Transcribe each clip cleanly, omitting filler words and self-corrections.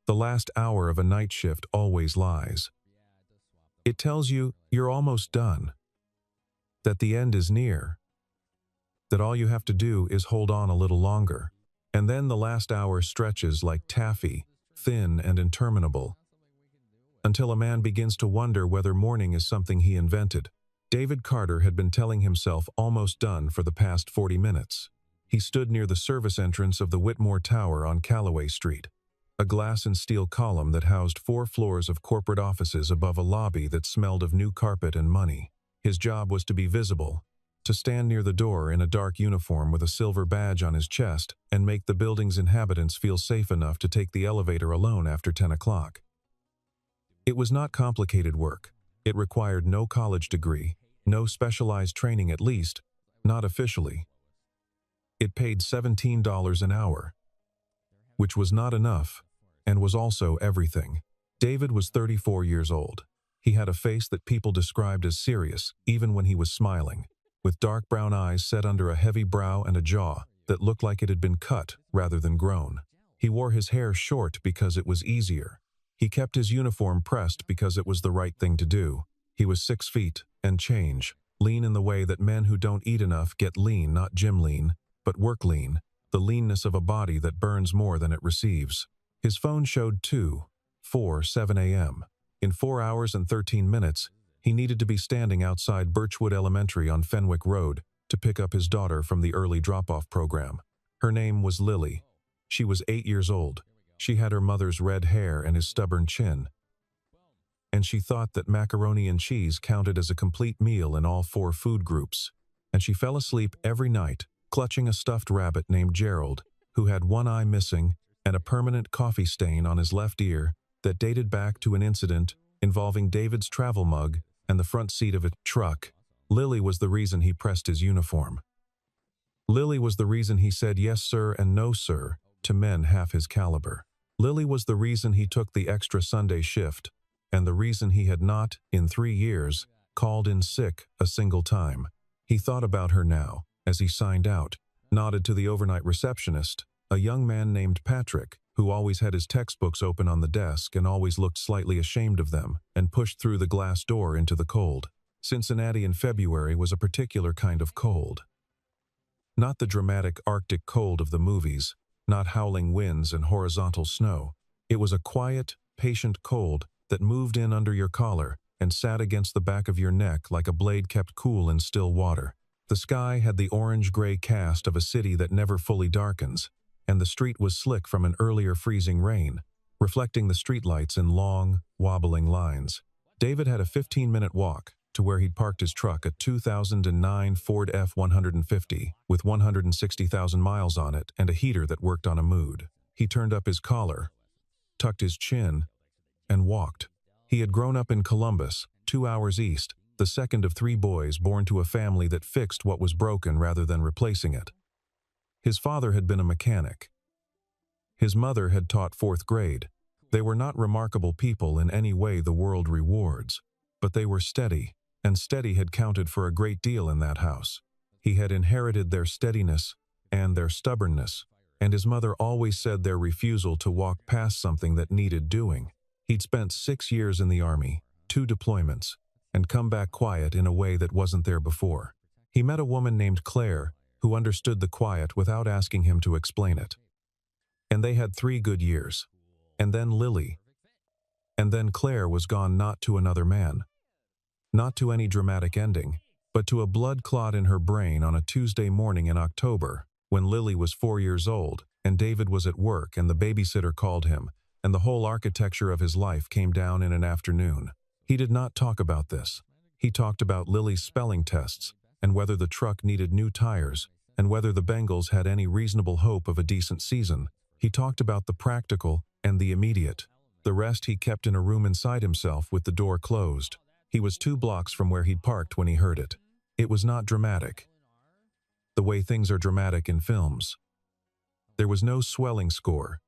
The last hour of a night shift always lies. It tells you you're almost done, that the end is near, that all you have to do is hold on a little longer. And then the last hour stretches like taffy, thin and interminable, until a man begins to wonder whether morning is something he invented. David Carter had been telling himself almost done for the past 40 minutes. He stood near the service entrance of the Whitmore Tower on Callaway Street, a glass and steel column that housed 4 floors of corporate offices above a lobby that smelled of new carpet and money. His job was to be visible, to stand near the door in a dark uniform with a silver badge on his chest and make the building's inhabitants feel safe enough to take the elevator alone after 10 o'clock. It was not complicated work. It required no college degree, no specialized training, at least, not officially. It paid $17 an hour, which was not enough, and was also everything. David was 34 years old. He had a face that people described as serious, even when he was smiling, with dark brown eyes set under a heavy brow and a jaw that looked like it had been cut rather than grown. He wore his hair short because it was easier. He kept his uniform pressed because it was the right thing to do. He was 6 feet and change, lean in the way that men who don't eat enough get lean, not gym lean, but work lean, the leanness of a body that burns more than it receives. His phone showed 2:47 a.m. In 4 hours and 13 minutes, he needed to be standing outside Birchwood Elementary on Fenwick Road to pick up his daughter from the early drop-off program. Her name was Lily. She was 8 years old. She had her mother's red hair and his stubborn chin, and she thought that macaroni and cheese counted as a complete meal in all 4 food groups. And she fell asleep every night, clutching a stuffed rabbit named Gerald, who had one eye missing and a permanent coffee stain on his left ear that dated back to an incident involving David's travel mug and the front seat of a truck. Lily was the reason he pressed his uniform. Lily was the reason he said yes sir and no sir to men half his caliber. Lily was the reason he took the extra Sunday shift, and the reason he had not, in 3 years, called in sick a single time. He thought about her now, as he signed out, nodded to the overnight receptionist, a young man named Patrick, who always had his textbooks open on the desk and always looked slightly ashamed of them, and pushed through the glass door into the cold. Cincinnati in February was a particular kind of cold. Not the dramatic Arctic cold of the movies, not howling winds and horizontal snow. It was a quiet, patient cold that moved in under your collar and sat against the back of your neck like a blade kept cool in still water. The sky had the orange-gray cast of a city that never fully darkens, and the street was slick from an earlier freezing rain, reflecting the streetlights in long, wobbling lines. David had a 15-minute walk to where he'd parked his truck, a 2009 Ford F-150 with 160,000 miles on it and a heater that worked on a mood. He turned up his collar, tucked his chin, and walked. He had grown up in Columbus, 2 hours east, the second of 3 boys born to a family that fixed what was broken rather than replacing it. His father had been a mechanic. His mother had taught 4th grade. They were not remarkable people in any way the world rewards, but they were steady, and steady had counted for a great deal in that house. He had inherited their steadiness and their stubbornness, and his mother always said their refusal to walk past something that needed doing. He'd spent 6 years in the Army, 2 deployments, and come back quiet in a way that wasn't there before. He met a woman named Claire who understood the quiet without asking him to explain it. And they had 3 good years. And then Lily. And then Claire was gone, not to another man, not to any dramatic ending, but to a blood clot in her brain on a Tuesday morning in October, when Lily was 4 years old, and David was at work, and the babysitter called him, and the whole architecture of his life came down in an afternoon. He did not talk about this. He talked about Lily's spelling tests, and whether the truck needed new tires, and whether the Bengals had any reasonable hope of a decent season. He talked about the practical and the immediate. The rest he kept in a room inside himself with the door closed. He was 2 blocks from where he'd parked when he heard it. It was not dramatic, the way things are dramatic in films. There was no swelling score,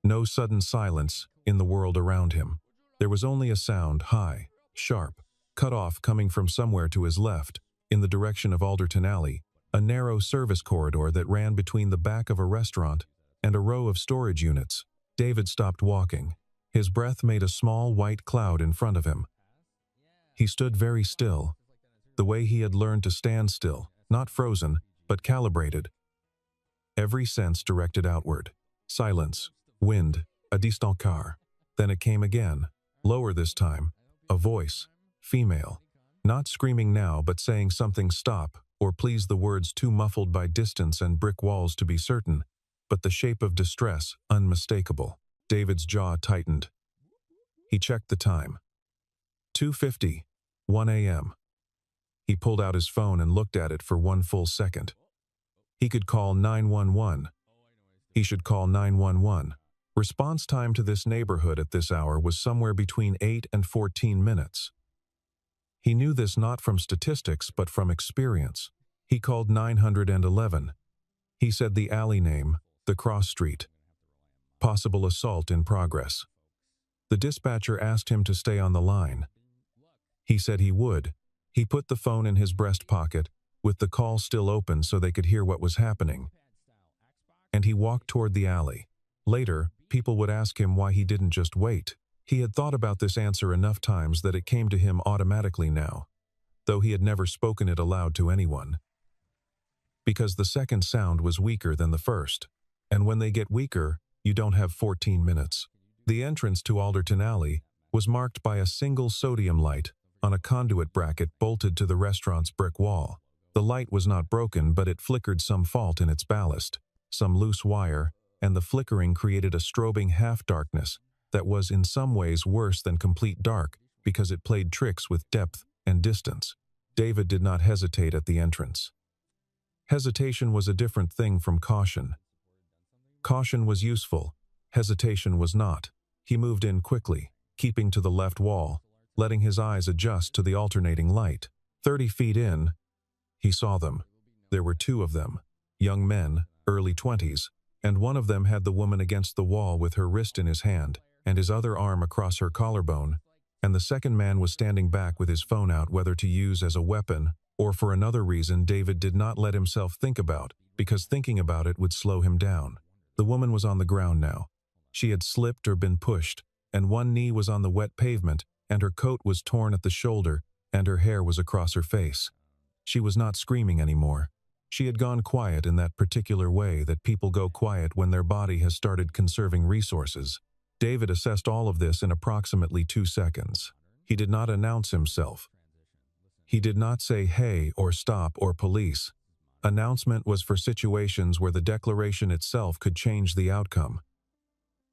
no sudden silence in the world around him. There was only a sound, high, sharp, cut off, coming from somewhere to his left, in the direction of Alderton Alley, a narrow service corridor that ran between the back of a restaurant and a row of storage units. David stopped walking. His breath made a small white cloud in front of him. He stood very still, the way he had learned to stand still, not frozen, but calibrated. Every sense directed outward. Silence, wind, a distant car. Then it came again, lower this time, a voice, female. Not screaming now but saying something stop, or please, the words too muffled by distance and brick walls to be certain, but the shape of distress unmistakable. David's jaw tightened. He checked the time. 2:50, 1 a.m. He pulled out his phone and looked at it for one full second. He could call 911. He should call 911. Response time to this neighborhood at this hour was somewhere between 8 and 14 minutes. He knew this not from statistics but from experience. He called 911. He said the alley name, the cross street. Possible assault in progress. The dispatcher asked him to stay on the line. He said he would. He put the phone in his breast pocket, with the call still open so they could hear what was happening. And he walked toward the alley. Later, people would ask him why he didn't just wait. He had thought about this answer enough times that it came to him automatically now, though he had never spoken it aloud to anyone. Because the second sound was weaker than the first, and when they get weaker, you don't have 14 minutes. The entrance to Alderton Alley was marked by a single sodium light on a conduit bracket bolted to the restaurant's brick wall. The light was not broken, but it flickered some fault in its ballast, some loose wire, and the flickering created a strobing half-darkness that was in some ways worse than complete dark because it played tricks with depth and distance. David did not hesitate at the entrance. Hesitation was a different thing from caution. Caution was useful, hesitation was not. He moved in quickly, keeping to the left wall, letting his eyes adjust to the alternating light. 30 feet in, he saw them. There were two of them, young men, early 20s, and one of them had the woman against the wall with her wrist in his hand and his other arm across her collarbone, and the second man was standing back with his phone out, whether to use as a weapon or for another reason David did not let himself think about, because thinking about it would slow him down. The woman was on the ground now. She had slipped or been pushed, and one knee was on the wet pavement, and her coat was torn at the shoulder, and her hair was across her face. She was not screaming anymore. She had gone quiet in that particular way that people go quiet when their body has started conserving resources. David assessed all of this in approximately 2 seconds. He did not announce himself. He did not say hey or stop or police. Announcement was for situations where the declaration itself could change the outcome.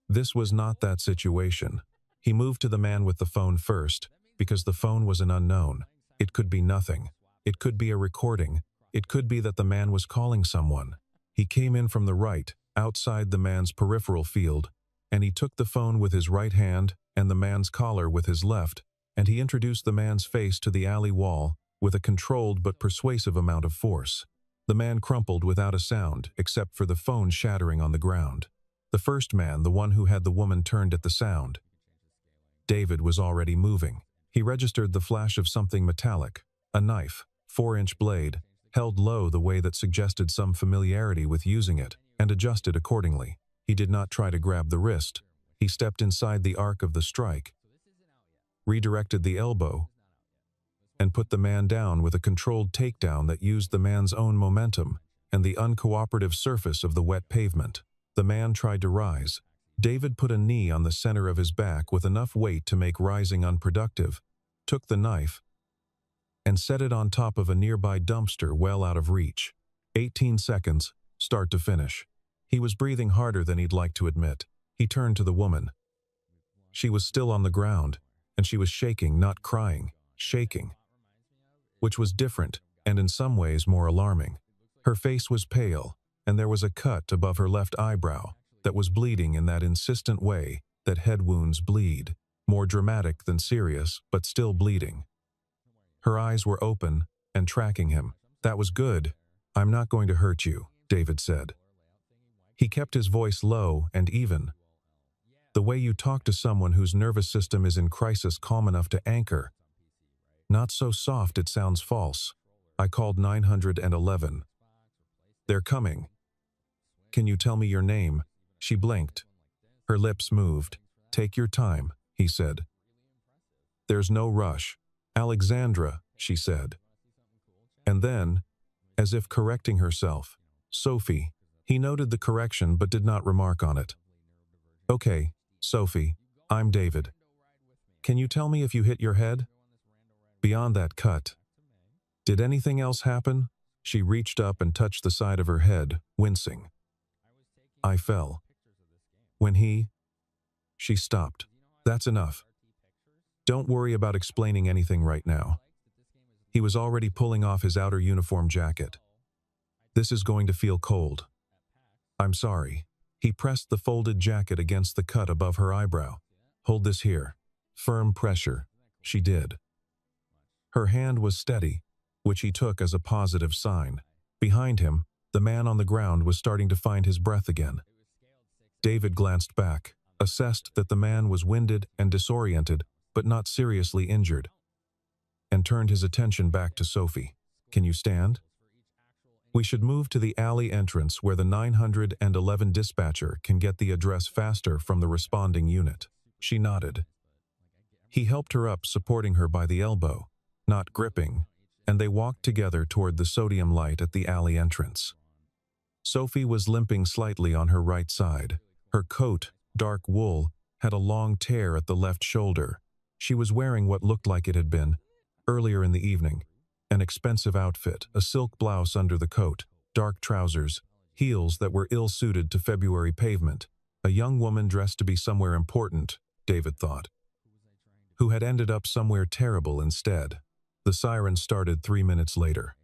This was not that situation. He moved to the man with the phone first, because the phone was an unknown. It could be nothing. It could be a recording. It could be that the man was calling someone. He came in from the right, outside the man's peripheral field, and he took the phone with his right hand and the man's collar with his left, and he introduced the man's face to the alley wall with a controlled but persuasive amount of force. The man crumpled without a sound, except for the phone shattering on the ground. The first man, the one who had the woman, turned at the sound. David was already moving. He registered the flash of something metallic, a knife, 4-inch blade, held low the way that suggested some familiarity with using it, and adjusted accordingly. He did not try to grab the wrist. He stepped inside the arc of the strike, redirected the elbow, and put the man down with a controlled takedown that used the man's own momentum and the uncooperative surface of the wet pavement. The man tried to rise. David put a knee on the center of his back with enough weight to make rising unproductive, took the knife, and set it on top of a nearby dumpster well out of reach. 18 seconds, start to finish. He was breathing harder than he'd like to admit. He turned to the woman. She was still on the ground, and she was shaking, not crying, shaking, which was different and in some ways more alarming. Her face was pale, and there was a cut above her left eyebrow that was bleeding in that insistent way that head wounds bleed, more dramatic than serious, but still bleeding. Her eyes were open and tracking him. "That was good. I'm not going to hurt you," David said. He kept his voice low and even. The way you talk to someone whose nervous system is in crisis, calm enough to anchor. Not so soft it sounds false. "I called 911. They're coming. Can you tell me your name?" She blinked. Her lips moved. "Take your time," he said. "There's no rush. Alexandra," she said. And then, as if correcting herself, "Sophie." He noted the correction but did not remark on it. "Okay, Sophie, I'm David. Can you tell me if you hit your head? Beyond that cut. Did anything else happen?" She reached up and touched the side of her head, wincing. "I fell. When he—" She stopped. "That's enough. Don't worry about explaining anything right now." He was already pulling off his outer uniform jacket. "This is going to feel cold. I'm sorry." He pressed the folded jacket against the cut above her eyebrow. "Hold this here." Firm pressure. She did. Her hand was steady, which he took as a positive sign. Behind him, the man on the ground was starting to find his breath again. David glanced back, assessed that the man was winded and disoriented, but not seriously injured, and turned his attention back to Sophie. "Can you stand? We should move to the alley entrance where the 911 dispatcher can get the address faster from the responding unit." She nodded. He helped her up, supporting her by the elbow, not gripping, and they walked together toward the sodium light at the alley entrance. Sophie was limping slightly on her right side. Her coat, dark wool, had a long tear at the left shoulder. She was wearing what looked like it had been, earlier in the evening, an expensive outfit, a silk blouse under the coat, dark trousers, heels that were ill-suited to February pavement. A young woman dressed to be somewhere important, David thought, who had ended up somewhere terrible instead. The siren started 3 minutes later.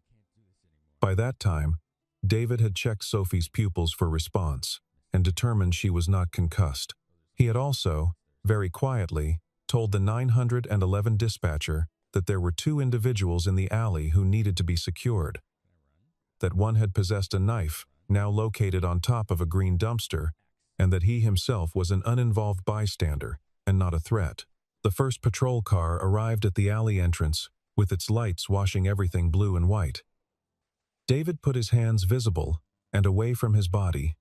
By that time, David had checked Sophie's pupils for response and determined she was not concussed. He had also, very quietly, told the 911 dispatcher that there were 2 individuals in the alley who needed to be secured, that one had possessed a knife, now located on top of a green dumpster, and that he himself was an uninvolved bystander and not a threat. The first patrol car arrived at the alley entrance, with its lights washing everything blue and white. David put his hands visible and away from his body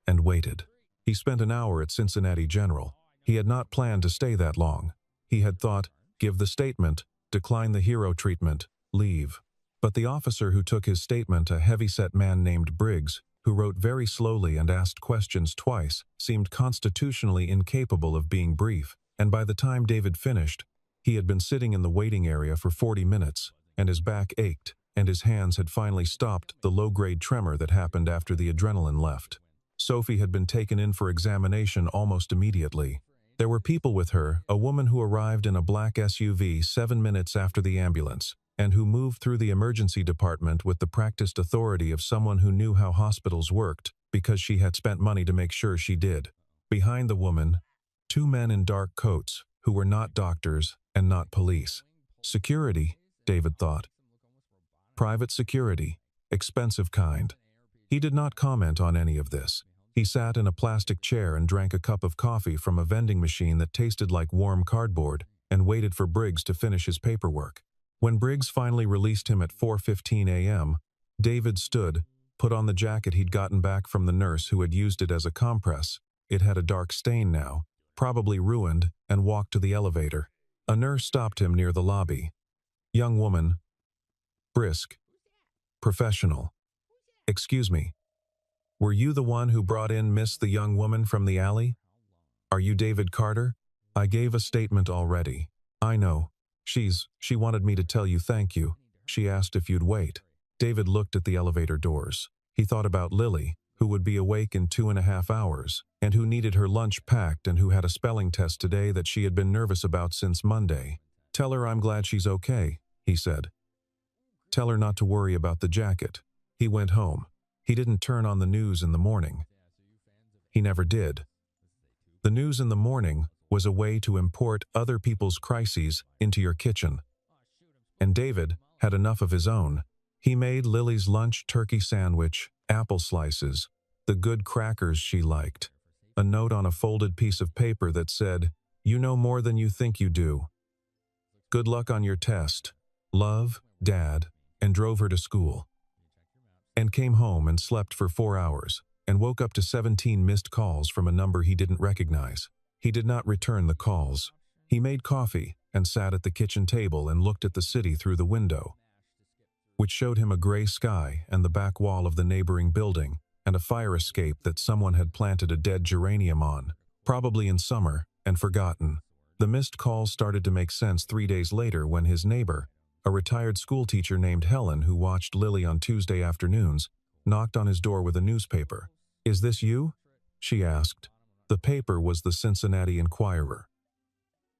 and waited. He spent an hour at Cincinnati General. He had not planned to stay that long. He had thought, give the statement, decline the hero treatment, leave. But the officer who took his statement, a heavy-set man named Briggs, who wrote very slowly and asked questions twice, seemed constitutionally incapable of being brief, and by the time David finished, he had been sitting in the waiting area for 40 minutes, and his back ached, and his hands had finally stopped the low-grade tremor that happened after the adrenaline left. Sophie had been taken in for examination almost immediately. There were people with her, a woman who arrived in a black SUV 7 minutes after the ambulance, and who moved through the emergency department with the practiced authority of someone who knew how hospitals worked, because she had spent money to make sure she did. Behind the woman, 2 men in dark coats, who were not doctors and not police. Security, David thought. Private security, expensive kind. He did not comment on any of this. He sat in a plastic chair and drank a cup of coffee from a vending machine that tasted like warm cardboard and waited for Briggs to finish his paperwork. When Briggs finally released him at 4:15 a.m., David stood, put on the jacket he'd gotten back from the nurse who had used it as a compress. It had a dark stain now, probably ruined, and walked to the elevator. A nurse stopped him near the lobby. Young woman. Brisk. Professional. "Excuse me. Were you the one who brought in the young woman from the alley? Are you David Carter? I gave a statement already. I know. She wanted me to tell you thank you. She asked if you'd wait." David looked at the elevator doors. He thought about Lily, who would be awake in 2.5 hours, and who needed her lunch packed and who had a spelling test today that she had been nervous about since Monday. "Tell her I'm glad she's okay," he said. "Tell her not to worry about the jacket." He went home. He didn't turn on the news in the morning. He never did. The news in the morning was a way to import other people's crises into your kitchen. And David had enough of his own. He made Lily's lunch turkey sandwich, apple slices, the good crackers she liked, a note on a folded piece of paper that said, "You know more than you think you do. Good luck on your test. Love, Dad," and drove her to school. And came home and slept for 4 hours, and woke up to 17 missed calls from a number he didn't recognize. He did not return the calls. He made coffee and sat at the kitchen table and looked at the city through the window, which showed him a gray sky and the back wall of the neighboring building and a fire escape that someone had planted a dead geranium on, probably in summer, and forgotten. The missed calls started to make sense 3 days later when his neighbor, a retired schoolteacher named Helen who watched Lily on Tuesday afternoons, knocked on his door with a newspaper. "Is this you?" she asked. The paper was the Cincinnati Enquirer.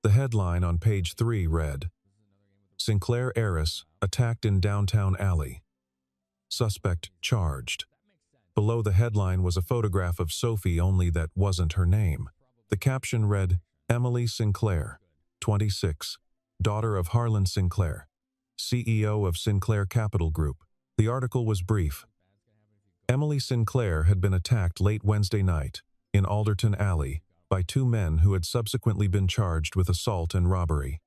The headline on page 3 read, "Sinclair heiress attacked in downtown alley. Suspect charged." Below the headline was a photograph of Sophie, only that wasn't her name. The caption read, "Emily Sinclair, 26, daughter of Harlan Sinclair, CEO of Sinclair Capital Group." The article was brief. Emily Sinclair had been attacked late Wednesday night in Alderton Alley by 2 men who had subsequently been charged with assault and robbery.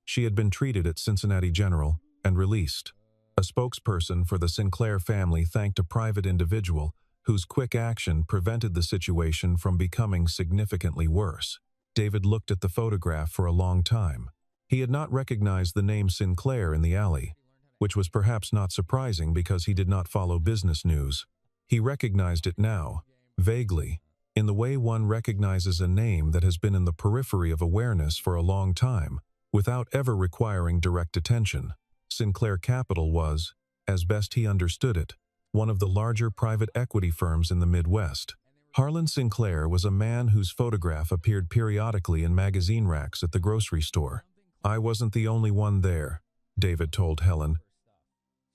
She had been treated at Cincinnati General and released. A spokesperson for the Sinclair family thanked a private individual whose quick action prevented the situation from becoming significantly worse. David looked at the photograph for a long time. He had not recognized the name Sinclair in the alley, which was perhaps not surprising because he did not follow business news. He recognized it now, vaguely, in the way one recognizes a name that has been in the periphery of awareness for a long time, without ever requiring direct attention. Sinclair Capital was, as best he understood it, one of the larger private equity firms in the Midwest. Harlan Sinclair was a man whose photograph appeared periodically in magazine racks at the grocery store. "I wasn't the only one there," David told Helen.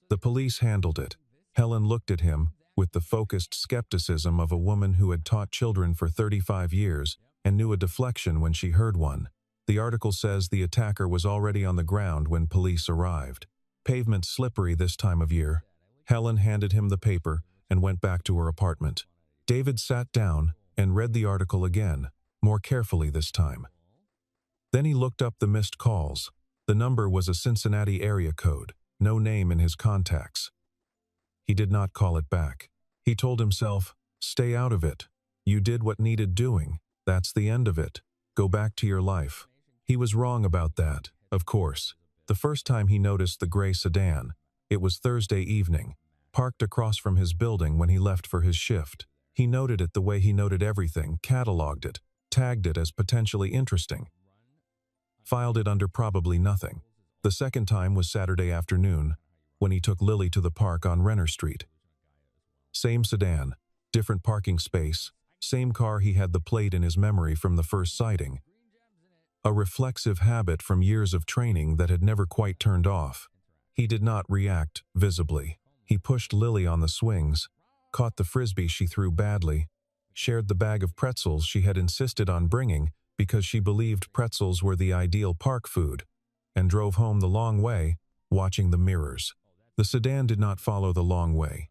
"The police handled it." Helen looked at him with the focused skepticism of a woman who had taught children for 35 years and knew a deflection when she heard one. "The article says the attacker was already on the ground when police arrived. Pavement slippery this time of year." Helen handed him the paper and went back to her apartment. David sat down and read the article again, more carefully this time. Then he looked up the missed calls. The number was a Cincinnati area code, no name in his contacts. He did not call it back. He told himself, "Stay out of it. You did what needed doing. That's the end of it. Go back to your life." He was wrong about that, of course. The first time he noticed the gray sedan, it was Thursday evening, parked across from his building when he left for his shift. He noted it the way he noted everything, cataloged it, tagged it as potentially interesting, filed it under probably nothing. The second time was Saturday afternoon, when he took Lily to the park on Renner Street. Same sedan, different parking space, same car. He had the plate in his memory from the first sighting. A reflexive habit from years of training that had never quite turned off. He did not react visibly. He pushed Lily on the swings, caught the frisbee she threw badly, shared the bag of pretzels she had insisted on bringing because she believed pretzels were the ideal park food, and drove home the long way, watching the mirrors. The sedan did not follow the long way,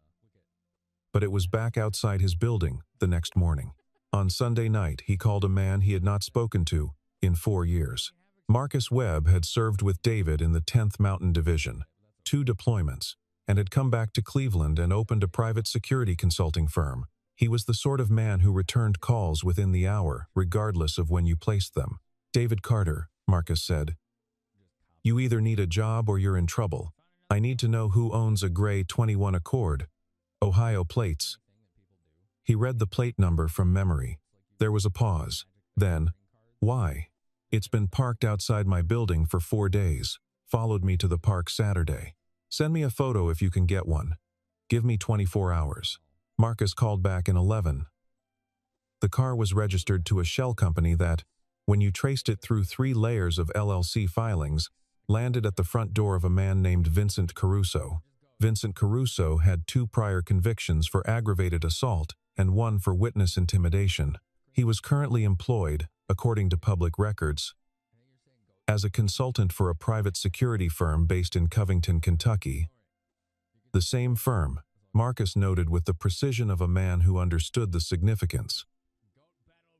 but it was back outside his building the next morning. On Sunday night, he called a man he had not spoken to in 4 years. Marcus Webb had served with David in the 10th Mountain Division, 2 deployments, and had come back to Cleveland and opened a private security consulting firm. He was the sort of man who returned calls within the hour, regardless of when you placed them. "David Carter," Marcus said. "You either need a job or you're in trouble. I need to know who owns a gray 21 Accord, Ohio plates." He read the plate number from memory. There was a pause. Then, "Why? It's been parked outside my building for 4 days. Followed me to the park Saturday. Send me a photo if you can get one. Give me 24 hours. Marcus called back in 11. The car was registered to a shell company that, when you traced it through 3 layers of LLC filings, landed at the front door of a man named Vincent Caruso. Vincent Caruso had 2 prior convictions for aggravated assault and 1 for witness intimidation. He was currently employed, according to public records, as a consultant for a private security firm based in Covington, Kentucky. The same firm, Marcus noted with the precision of a man who understood the significance,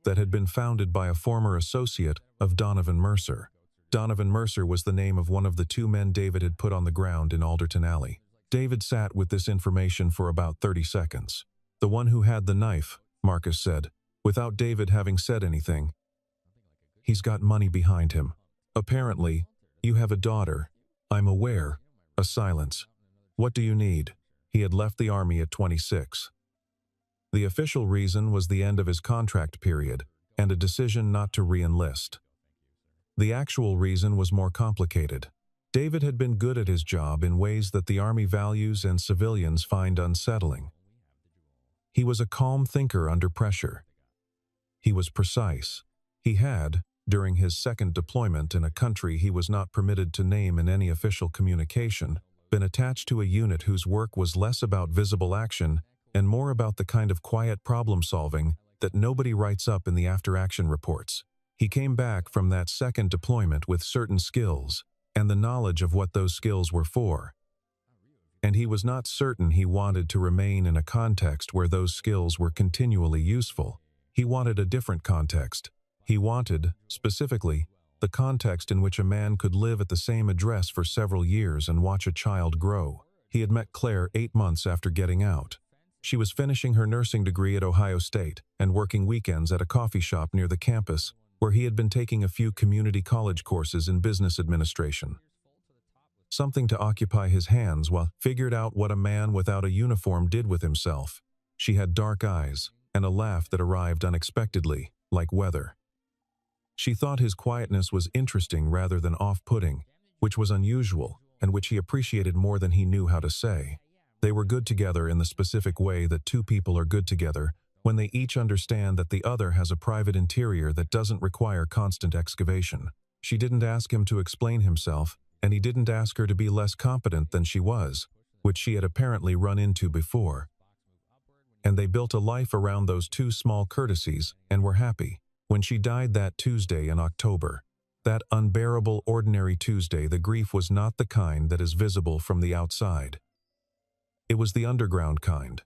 that had been founded by a former associate of Donovan Mercer. Donovan Mercer was the name of one of the 2 men David had put on the ground in Alderton Alley. David sat with this information for about 30 seconds. The one who had the knife, Marcus said, without David having said anything. He's got money behind him. Apparently, you have a daughter. I'm aware. A silence. What do you need? He had left the army at 26. The official reason was the end of his contract period and a decision not to re-enlist. The actual reason was more complicated. David had been good at his job in ways that the army values and civilians find unsettling. He was a calm thinker under pressure. He was precise. He had, during his second deployment in a country he was not permitted to name in any official communication, been attached to a unit whose work was less about visible action and more about the kind of quiet problem-solving that nobody writes up in the after-action reports. He came back from that second deployment with certain skills and the knowledge of what those skills were for. And he was not certain he wanted to remain in a context where those skills were continually useful. He wanted a different context. He wanted, specifically, the context in which a man could live at the same address for several years and watch a child grow. He had met Claire 8 months after getting out. She was finishing her nursing degree at Ohio State and working weekends at a coffee shop near the campus, where he had been taking a few community college courses in business administration. Something to occupy his hands while figured out what a man without a uniform did with himself. She had dark eyes and a laugh that arrived unexpectedly, like weather. She thought his quietness was interesting rather than off-putting, which was unusual and which he appreciated more than he knew how to say. They were good together in the specific way that two people are good together when they each understand that the other has a private interior that doesn't require constant excavation. She didn't ask him to explain himself, and he didn't ask her to be less competent than she was, which she had apparently run into before. And they built a life around those two small courtesies and were happy. When she died that Tuesday in October, that unbearable ordinary Tuesday, the grief was not the kind that is visible from the outside. It was the underground kind.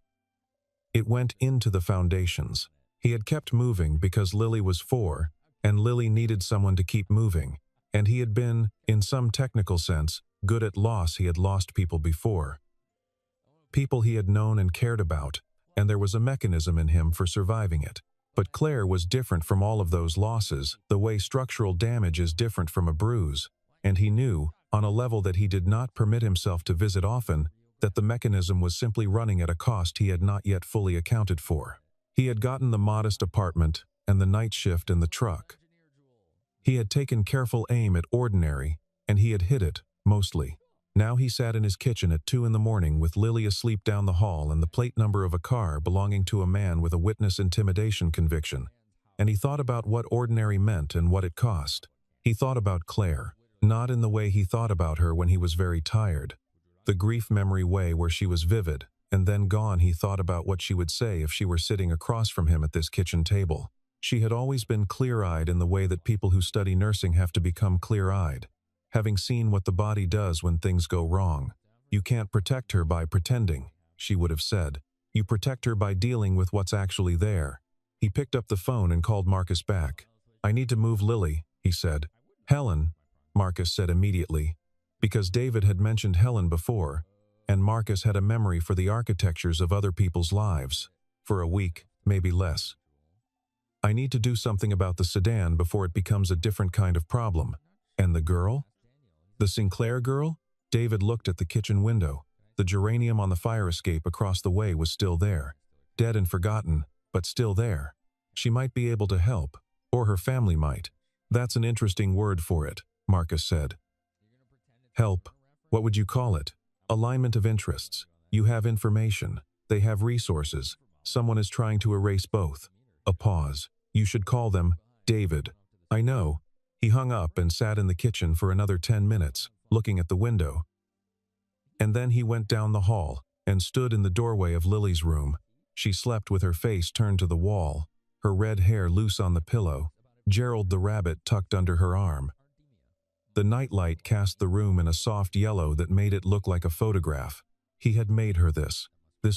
It went into the foundations. He had kept moving because Lily was 4, and Lily needed someone to keep moving, and he had been, in some technical sense, good at loss. He had lost people before. People he had known and cared about, and there was a mechanism in him for surviving it. But Claire was different from all of those losses, the way structural damage is different from a bruise, and he knew, on a level that he did not permit himself to visit often, that the mechanism was simply running at a cost he had not yet fully accounted for. He had gotten the modest apartment and the night shift in the truck. He had taken careful aim at ordinary, and he had hit it, mostly. Now he sat in his kitchen at 2 in the morning with Lily asleep down the hall and the plate number of a car belonging to a man with a witness intimidation conviction, and he thought about what ordinary meant and what it cost. He thought about Claire, not in the way he thought about her when he was very tired, the grief memory way where she was vivid, and then gone. He thought about what she would say if she were sitting across from him at this kitchen table. She had always been clear-eyed in the way that people who study nursing have to become clear-eyed. Having seen what the body does when things go wrong. You can't protect her by pretending, she would have said. You protect her by dealing with what's actually there. He picked up the phone and called Marcus back. I need to move Lily, he said. Helen, Marcus said immediately, because David had mentioned Helen before, and Marcus had a memory for the architectures of other people's lives, for a week, maybe less. I need to do something about the sedan before it becomes a different kind of problem. And the girl? The Sinclair girl? David looked at the kitchen window. The geranium on the fire escape across the way was still there. Dead and forgotten, but still there. She might be able to help, or her family might. That's an interesting word for it, Marcus said. Help. What would you call it? Alignment of interests. You have information. They have resources. Someone is trying to erase both. A pause. You should call them David. I know. He hung up and sat in the kitchen for another 10 minutes, looking at the window. And then he went down the hall and stood in the doorway of Lily's room. She slept with her face turned to the wall, her red hair loose on the pillow, Gerald the rabbit tucked under her arm. The nightlight cast the room in a soft yellow that made it look like a photograph. He had made her this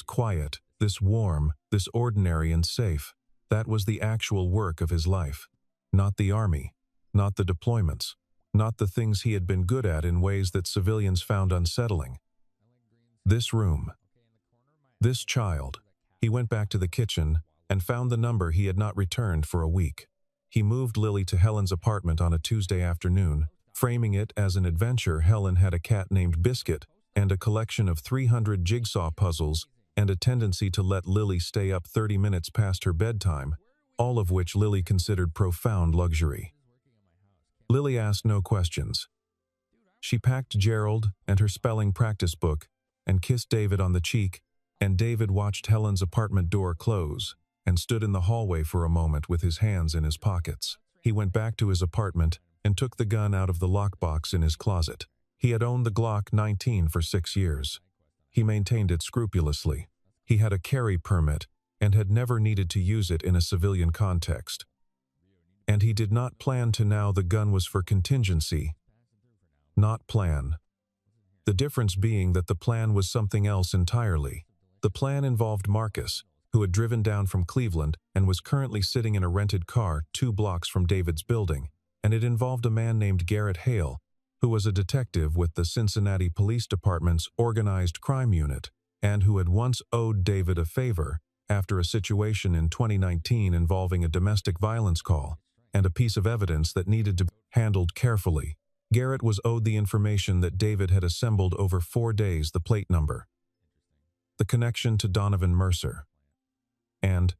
quiet, this warm, this ordinary and safe. That was the actual work of his life, not the army. Not the deployments, not the things he had been good at in ways that civilians found unsettling. This room. This child. He went back to the kitchen and found the number he had not returned for a week. He moved Lily to Helen's apartment on a Tuesday afternoon, framing it as an adventure. Helen had a cat named Biscuit and a collection of 300 jigsaw puzzles and a tendency to let Lily stay up 30 minutes past her bedtime, all of which Lily considered profound luxury. Lily asked no questions. She packed Gerald and her spelling practice book and kissed David on the cheek, and David watched Helen's apartment door close and stood in the hallway for a moment with his hands in his pockets. He went back to his apartment and took the gun out of the lockbox in his closet. He had owned the Glock 19 for 6 years. He maintained it scrupulously. He had a carry permit and had never needed to use it in a civilian context. And he did not plan to now. The gun was for contingency, not plan. The difference being that the plan was something else entirely. The plan involved Marcus, who had driven down from Cleveland and was currently sitting in a rented car 2 blocks from David's building, and it involved a man named Garrett Hale, who was a detective with the Cincinnati Police Department's organized crime unit, and who had once owed David a favor after a situation in 2019 involving a domestic violence call and a piece of evidence that needed to be handled carefully. Garrett was owed the information that David had assembled over 4 days, the plate number, the connection to Donovan Mercer, and,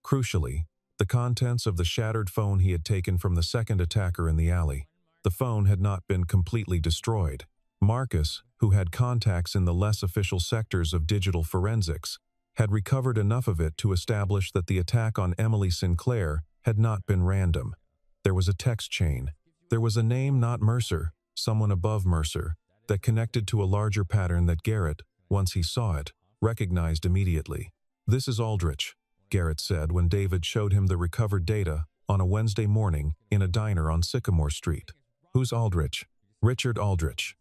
crucially, the contents of the shattered phone he had taken from the second attacker in the alley. The phone had not been completely destroyed. Marcus, who had contacts in the less official sectors of digital forensics, had recovered enough of it to establish that the attack on Emily Sinclair had not been random. There was a text chain. There was a name, not Mercer, someone above Mercer, that connected to a larger pattern that Garrett, once he saw it, recognized immediately. "This is Aldrich," Garrett said when David showed him the recovered data on a Wednesday morning in a diner on Sycamore Street. "Who's Aldrich?" "Richard Aldrich.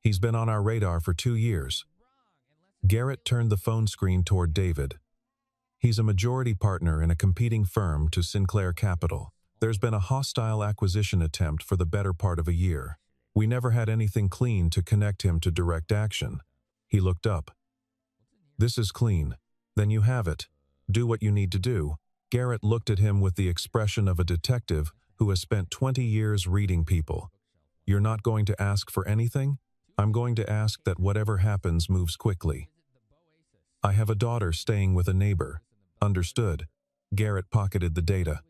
He's been on our radar for 2 years. Garrett turned the phone screen toward David. "He's a majority partner in a competing firm to Sinclair Capital. There's been a hostile acquisition attempt for the better part of a year. We never had anything clean to connect him to direct action." He looked up. "This is clean. Then you have it. Do what you need to do." Garrett looked at him with the expression of a detective who has spent 20 years reading people. "You're not going to ask for anything? I'm going to ask that whatever happens moves quickly. I have a daughter staying with a neighbor." "Understood." Garrett pocketed the data.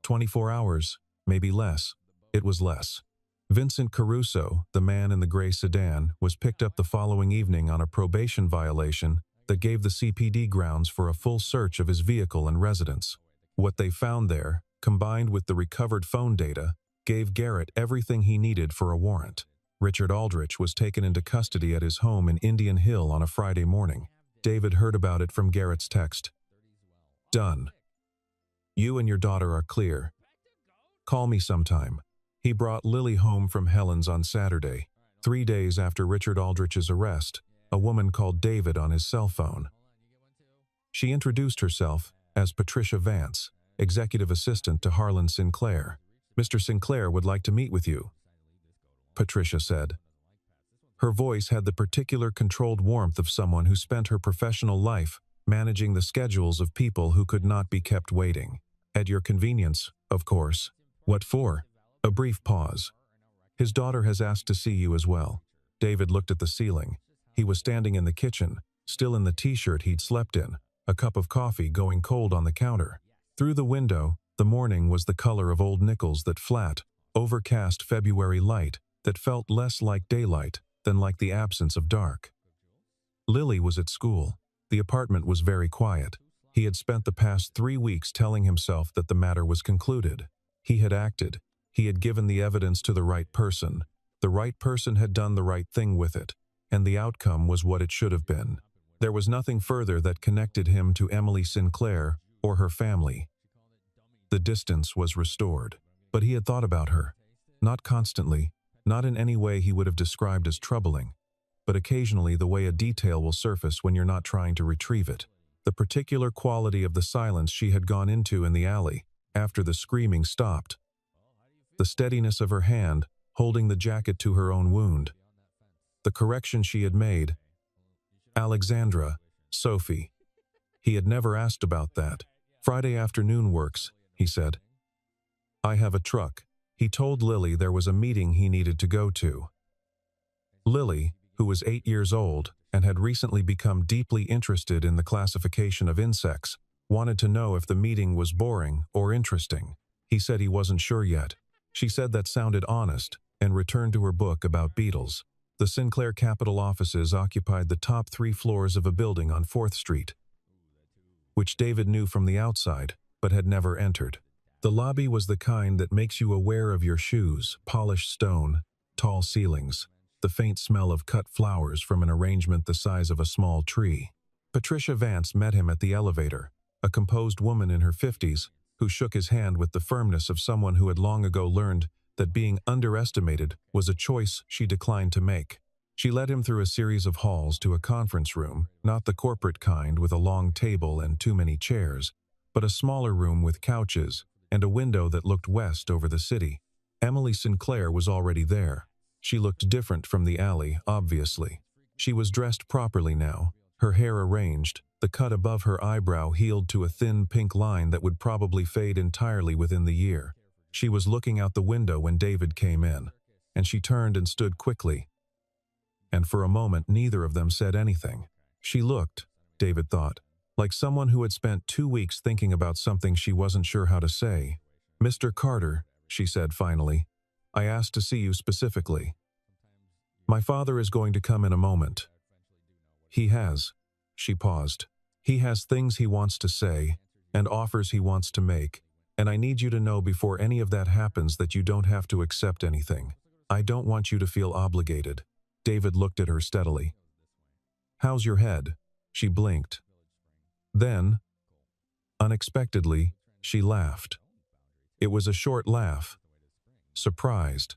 24 hours, maybe less. It was less. Vincent Caruso, the man in the gray sedan, was picked up the following evening on a probation violation that gave the CPD grounds for a full search of his vehicle and residence. What they found there, combined with the recovered phone data, gave Garrett everything he needed for a warrant. Richard Aldrich was taken into custody at his home in Indian Hill on a Friday morning. David heard about it from Garrett's text. "Done. You and your daughter are clear. Call me sometime." He brought Lily home from Helen's on Saturday, 3 days after Richard Aldrich's arrest. A woman called David on his cell phone. She introduced herself as Patricia Vance, executive assistant to Harlan Sinclair. "Mr. Sinclair would like to meet with you," Patricia said. Her voice had the particular controlled warmth of someone who spent her professional life managing the schedules of people who could not be kept waiting. "At your convenience, of course." "What for?" A brief pause. "His daughter has asked to see you as well." David looked at the ceiling. He was standing in the kitchen, still in the t-shirt he'd slept in, a cup of coffee going cold on the counter. Through the window, the morning was the color of old nickels, that flat, overcast February light that felt less like daylight than like the absence of dark. Lily was at school. The apartment was very quiet. He had spent the past 3 weeks telling himself that the matter was concluded. He had acted. He had given the evidence to the right person. The right person had done the right thing with it, and the outcome was what it should have been. There was nothing further that connected him to Emily Sinclair or her family. The distance was restored, but he had thought about her. Not constantly, not in any way he would have described as troubling, but occasionally the way a detail will surface when you're not trying to retrieve it. The particular quality of the silence she had gone into in the alley after the screaming stopped. The steadiness of her hand holding the jacket to her own wound. The correction she had made. "Alexandra, Sophie." He had never asked about that. "Friday afternoon works," he said. "I have a truck." He told Lily there was a meeting he needed to go to. Lily, who was 8 years old and had recently become deeply interested in the classification of insects, wanted to know if the meeting was boring or interesting. He said he wasn't sure yet. She said that sounded honest and returned to her book about beetles. The Sinclair Capital offices occupied the top 3 floors of a building on 4th Street, which David knew from the outside, but had never entered. The lobby was the kind that makes you aware of your shoes, polished stone, tall ceilings, the faint smell of cut flowers from an arrangement the size of a small tree. Patricia Vance met him at the elevator, a composed woman in her 50s, who shook his hand with the firmness of someone who had long ago learned that being underestimated was a choice she declined to make. She led him through a series of halls to a conference room, not the corporate kind with a long table and too many chairs, but a smaller room with couches and a window that looked west over the city. Emily Sinclair was already there. She looked different from the alley, obviously. She was dressed properly now, her hair arranged, the cut above her eyebrow healed to a thin pink line that would probably fade entirely within the year. She was looking out the window when David came in, and she turned and stood quickly. And for a moment neither of them said anything. She looked, David thought, like someone who had spent 2 weeks thinking about something she wasn't sure how to say. "Mr. Carter," she said finally, "I asked to see you specifically. My father is going to come in a moment." "He has." She paused. "He has things he wants to say, and offers he wants to make, and I need you to know before any of that happens that you don't have to accept anything. I don't want you to feel obligated." David looked at her steadily. "How's your head?" She blinked. Then, unexpectedly, she laughed. It was a short laugh. Surprised.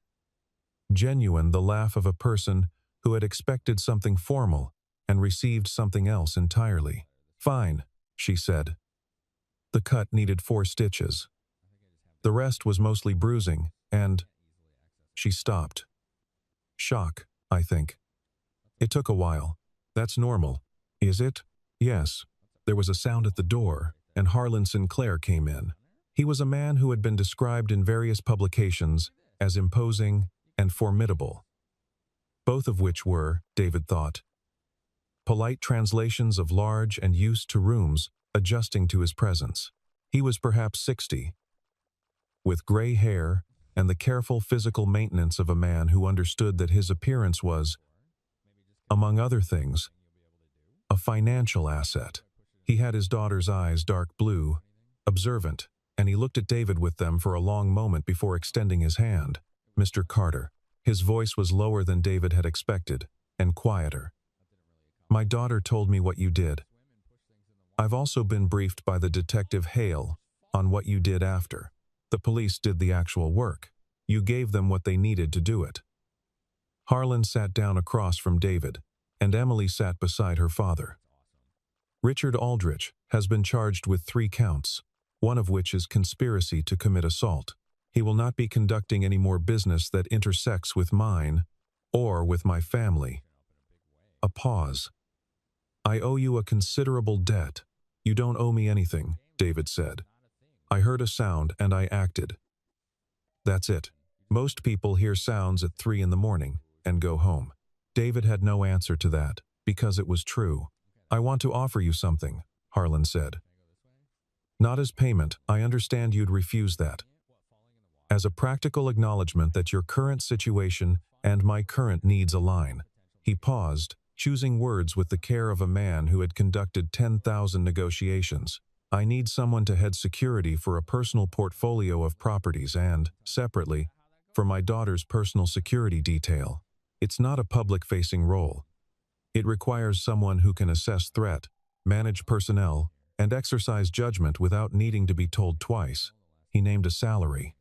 Genuine, the laugh of a person who had expected something formal and received something else entirely. "Fine," she said. The cut needed 4 stitches. The rest was mostly bruising, and... She stopped. "Shock, I think. It took a while. That's normal." "Is it?" "Yes." There was a sound at the door, and Harlan Sinclair came in. He was a man who had been described in various publications as imposing and formidable, both of which were, David thought, polite translations of large and used to rooms adjusting to his presence. He was perhaps 60, with gray hair and the careful physical maintenance of a man who understood that his appearance was, among other things, a financial asset. He had his daughter's eyes dark blue, observant, and he looked at David with them for a long moment before extending his hand. "Mr. Carter." His voice was lower than David had expected, and quieter. "My daughter told me what you did. I've also been briefed by the detective Hale on what you did after. The police did the actual work. You gave them what they needed to do it." Harlan sat down across from David, and Emily sat beside her father. "Richard Aldrich has been charged with 3 counts, one of which is conspiracy to commit assault. He will not be conducting any more business that intersects with mine or with my family." A pause. "I owe you a considerable debt." "You don't owe me anything," David said. "I heard a sound and I acted. That's it. Most people hear sounds at 3 in the morning and go home." David had no answer to that, because it was true. "I want to offer you something," Harlan said. "Not as payment, I understand you'd refuse that. As a practical acknowledgement that your current situation and my current needs align." He paused, choosing words with the care of a man who had conducted 10,000 negotiations. "I need someone to head security for a personal portfolio of properties and, separately, for my daughter's personal security detail. It's not a public-facing role. It requires someone who can assess threat, manage personnel, and exercise judgment without needing to be told twice." He named a salary.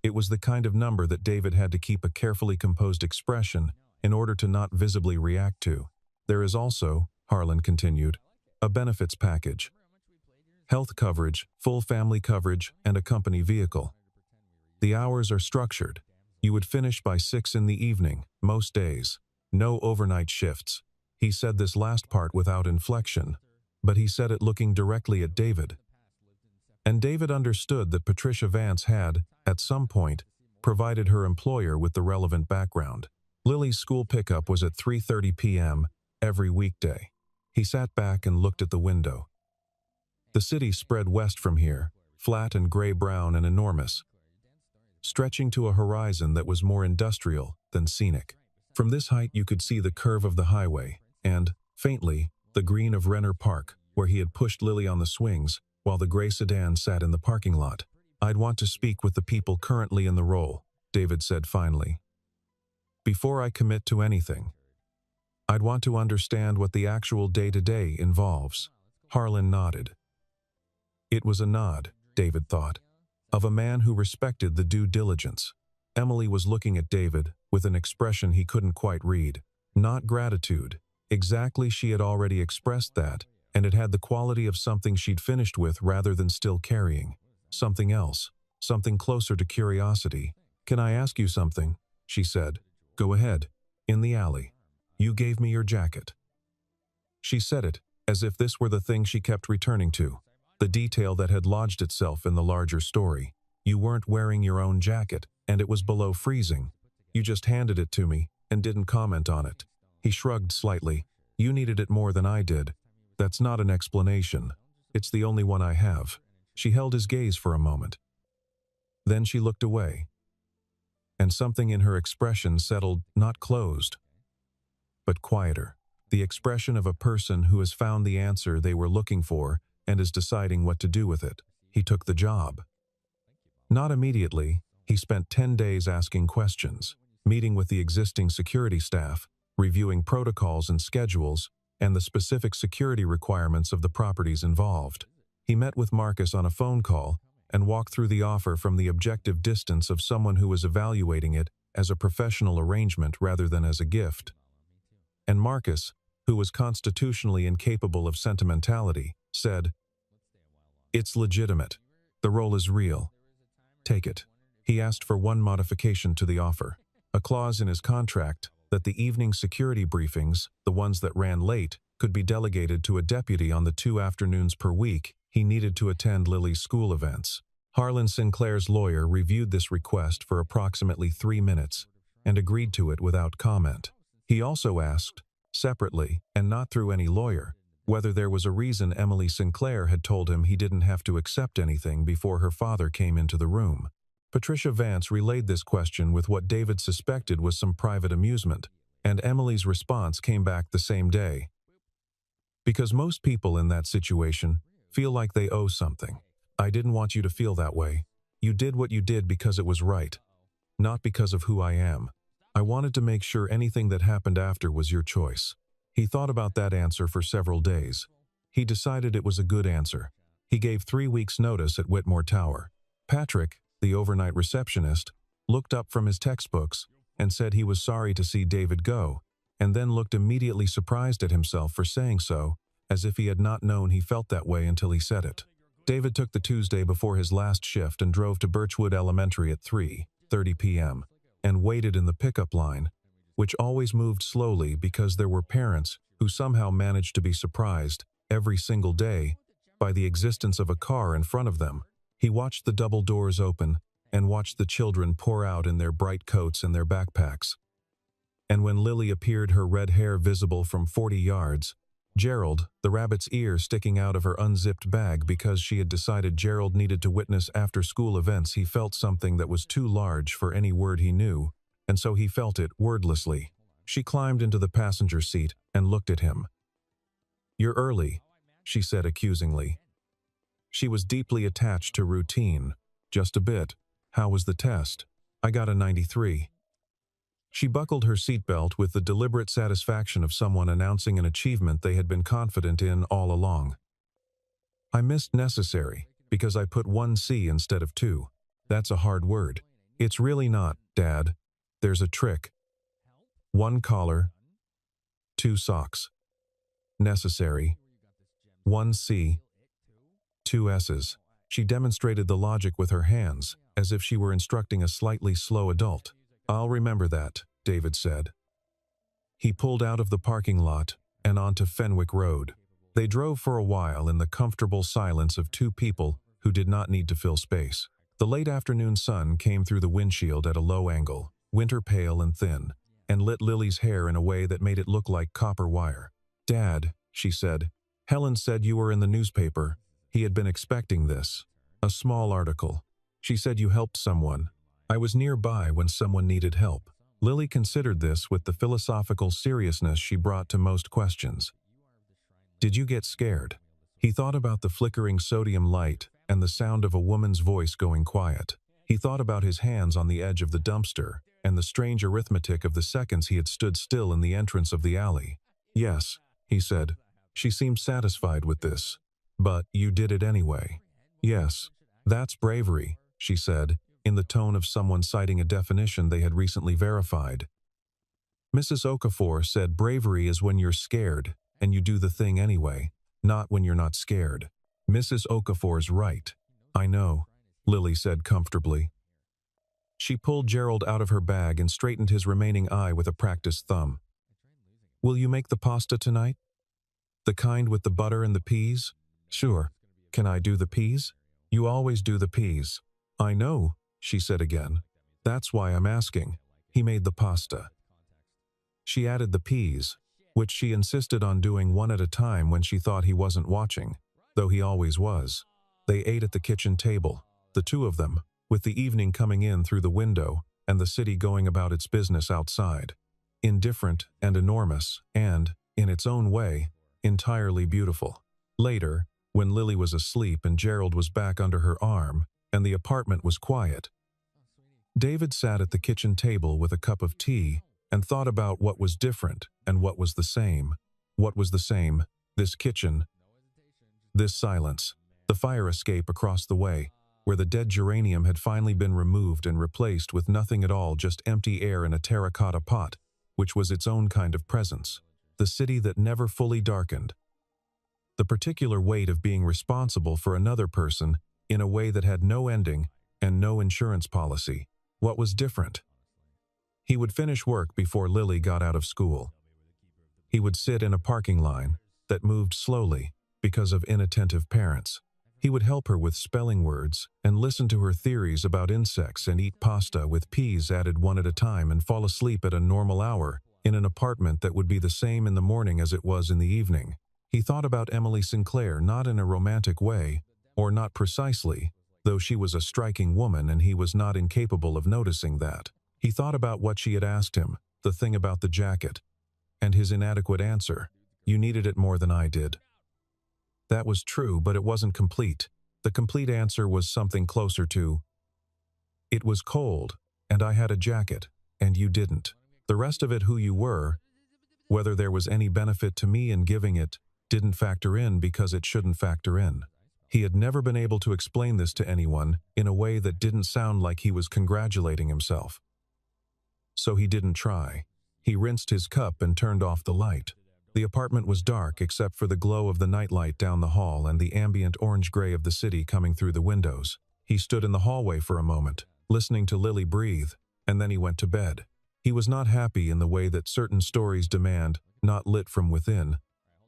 It was the kind of number that David had to keep a carefully composed expression in order to not visibly react to. "There is also," Harlan continued, "a benefits package. Health coverage, full family coverage, and a company vehicle. The hours are structured. You would finish by 6 in the evening, most days. No overnight shifts." He said this last part without inflection, but he said it looking directly at David. And David understood that Patricia Vance had, at some point, provided her employer with the relevant background. Lily's school pickup was at 3:30 p.m. every weekday. He sat back and looked at the window. The city spread west from here, flat and gray-brown and enormous, stretching to a horizon that was more industrial than scenic. From this height you could see the curve of the highway, and, faintly, the green of Renner Park, where he had pushed Lily on the swings, while the gray sedan sat in the parking lot. "I'd want to speak with the people currently in the role," David said finally. "Before I commit to anything, I'd want to understand what the actual day-to-day involves." Harlan nodded. It was a nod, David thought, of a man who respected the due diligence. Emily was looking at David with an expression he couldn't quite read. Not gratitude. Exactly, she had already expressed that, and it had the quality of something she'd finished with rather than still carrying. Something else. Something closer to curiosity. "Can I ask you something?" she said. "Go ahead. In the alley. You gave me your jacket." She said it as if this were the thing she kept returning to, the detail that had lodged itself in the larger story. "You weren't wearing your own jacket, and it was below freezing. You just handed it to me and didn't comment on it." He shrugged slightly. "You needed it more than I did. That's not an explanation. It's the only one I have." She held his gaze for a moment. Then she looked away, and something in her expression settled, not closed, but quieter. The expression of a person who has found the answer they were looking for and is deciding what to do with it. He took the job. Not immediately. He spent 10 days asking questions, meeting with the existing security staff, reviewing protocols and schedules, and the specific security requirements of the properties involved. He met with Marcus on a phone call and walked through the offer from the objective distance of someone who was evaluating it as a professional arrangement rather than as a gift. And Marcus, who was constitutionally incapable of sentimentality, said, "It's legitimate. The role is real. Take it." He asked for one modification to the offer, a clause in his contract that the evening security briefings, the ones that ran late, could be delegated to a deputy on the 2 afternoons per week he needed to attend Lily's school events. Harlan Sinclair's lawyer reviewed this request for approximately 3 minutes and agreed to it without comment. He also asked, separately, and not through any lawyer, whether there was a reason Emily Sinclair had told him he didn't have to accept anything before her father came into the room. Patricia Vance relayed this question with what David suspected was some private amusement, and Emily's response came back the same day. "Because most people in that situation feel like they owe something. I didn't want you to feel that way. You did what you did because it was right, not because of who I am. I wanted to make sure anything that happened after was your choice." He thought about that answer for several days. He decided it was a good answer. He gave 3 weeks' notice at Whitmore Tower. Patrick, the overnight receptionist, looked up from his textbooks and said he was sorry to see David go, and then looked immediately surprised at himself for saying so, as if he had not known he felt that way until he said it. David took the Tuesday before his last shift and drove to Birchwood Elementary at 3:30 p.m. and waited in the pickup line, which always moved slowly because there were parents who somehow managed to be surprised every single day by the existence of a car in front of them. He watched the double doors open and watched the children pour out in their bright coats and their backpacks. And when Lily appeared, her red hair visible from 40 yards, Gerald, the rabbit's ear sticking out of her unzipped bag because she had decided Gerald needed to witness after-school events, he felt something that was too large for any word he knew, and so he felt it wordlessly. She climbed into the passenger seat and looked at him. "You're early," she said accusingly. She was deeply attached to routine. "Just a bit. How was the test?" "I got a 93. She buckled her seatbelt with the deliberate satisfaction of someone announcing an achievement they had been confident in all along. "I missed necessary because I put 1C instead of 2. That's a hard word." "It's really not, Dad. There's a trick. 1 collar, 2 socks. Necessary. 1C, 2 S's. She demonstrated the logic with her hands, as if she were instructing a slightly slow adult. "I'll remember that," David said. He pulled out of the parking lot and onto Fenwick Road. They drove for a while in the comfortable silence of two people who did not need to fill space. The late afternoon sun came through the windshield at a low angle, winter pale and thin, and lit Lily's hair in a way that made it look like copper wire. "Dad," she said, "Helen said you were in the newspaper." He had been expecting this. "A small article. She said you helped someone. I was nearby when someone needed help." Lily considered this with the philosophical seriousness she brought to most questions. "Did you get scared?" He thought about the flickering sodium light and the sound of a woman's voice going quiet. He thought about his hands on the edge of the dumpster and the strange arithmetic of the seconds he had stood still in the entrance of the alley. "Yes," he said. She seemed satisfied with this. "But you did it anyway." "Yes, that's bravery," she said, in the tone of someone citing a definition they had recently verified. Mrs. Okafor said bravery is when you're scared and you do the thing anyway, not when you're not scared. Mrs. Okafor's right. "I know," Lily said comfortably. She pulled Gerald out of her bag and straightened his remaining eye with a practiced thumb. "Will you make the pasta tonight? The kind with the butter and the peas?" "Sure. Can I do the peas?" "You always do the peas." "I know," she said again. "That's why I'm asking." He made the pasta. She added the peas, which she insisted on doing one at a time when she thought he wasn't watching, though he always was. They ate at the kitchen table, the two of them, with the evening coming in through the window and the city going about its business outside. Indifferent and enormous and, in its own way, entirely beautiful. Later, when Lily was asleep and Gerald was back under her arm and the apartment was quiet, David sat at the kitchen table with a cup of tea and thought about what was different and what was the same. What was the same? This kitchen. This silence. The fire escape across the way, where the dead geranium had finally been removed and replaced with nothing at all, just empty air in a terracotta pot, which was its own kind of presence. The city that never fully darkened. The particular weight of being responsible for another person in a way that had no ending and no insurance policy. What was different? He would finish work before Lily got out of school. He would sit in a parking line that moved slowly because of inattentive parents. He would help her with spelling words and listen to her theories about insects and eat pasta with peas added one at a time and fall asleep at a normal hour in an apartment that would be the same in the morning as it was in the evening. He thought about Emily Sinclair not in a romantic way, or not precisely, though she was a striking woman and he was not incapable of noticing that. He thought about what she had asked him, the thing about the jacket, and his inadequate answer. "You needed it more than I did." That was true, but it wasn't complete. The complete answer was something closer to, "It was cold, and I had a jacket, and you didn't." The rest of it, who you were, whether there was any benefit to me in giving it, didn't factor in because it shouldn't factor in. He had never been able to explain this to anyone in a way that didn't sound like he was congratulating himself. So he didn't try. He rinsed his cup and turned off the light. The apartment was dark except for the glow of the nightlight down the hall and the ambient orange-gray of the city coming through the windows. He stood in the hallway for a moment, listening to Lily breathe, and then he went to bed. He was not happy in the way that certain stories demand, not lit from within,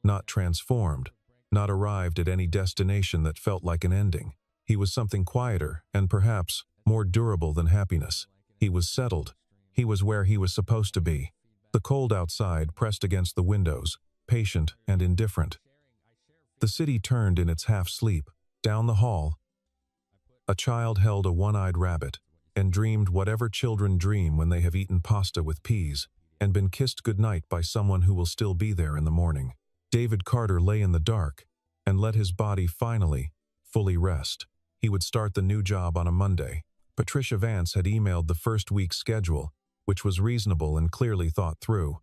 not transformed, not arrived at any destination that felt like an ending. He was something quieter and perhaps more durable than happiness. He was settled. He was where he was supposed to be. The cold outside pressed against the windows, patient and indifferent. The city turned in its half-sleep. Down the hall, a child held a one-eyed rabbit and dreamed whatever children dream when they have eaten pasta with peas and been kissed goodnight by someone who will still be there in the morning. David Carter lay in the dark and let his body finally, fully rest. He would start the new job on a Monday. Patricia Vance had emailed the first week's schedule, which was reasonable and clearly thought through,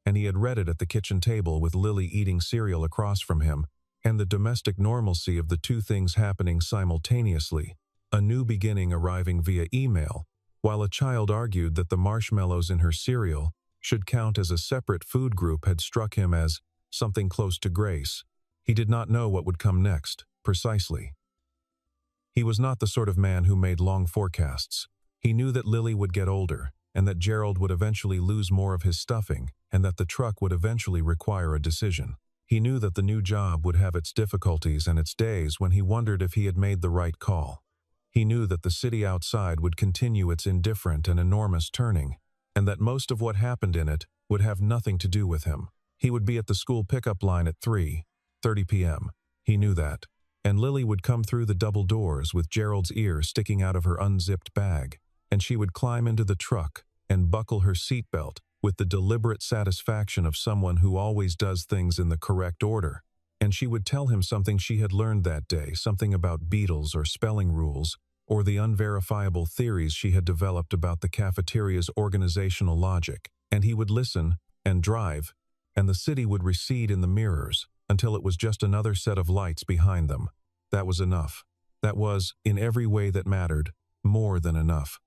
and he had read it at the kitchen table with Lily eating cereal across from him, and the domestic normalcy of the two things happening simultaneously, a new beginning arriving via email, while a child argued that the marshmallows in her cereal should count as a separate food group had struck him as something close to grace. He did not know what would come next, precisely. He was not the sort of man who made long forecasts. He knew that Lily would get older, and that Gerald would eventually lose more of his stuffing, and that the truck would eventually require a decision. He knew that the new job would have its difficulties and its days when he wondered if he had made the right call. He knew that the city outside would continue its indifferent and enormous turning, and that most of what happened in it would have nothing to do with him. He would be at the school pickup line at 3:30 p.m. He knew that. And Lily would come through the double doors with Gerald's ear sticking out of her unzipped bag, and she would climb into the truck and buckle her seatbelt with the deliberate satisfaction of someone who always does things in the correct order. And she would tell him something she had learned that day, something about beetles or spelling rules, or the unverifiable theories she had developed about the cafeteria's organizational logic. And he would listen and drive, and the city would recede in the mirrors until it was just another set of lights behind them. That was enough. That was, in every way that mattered, more than enough.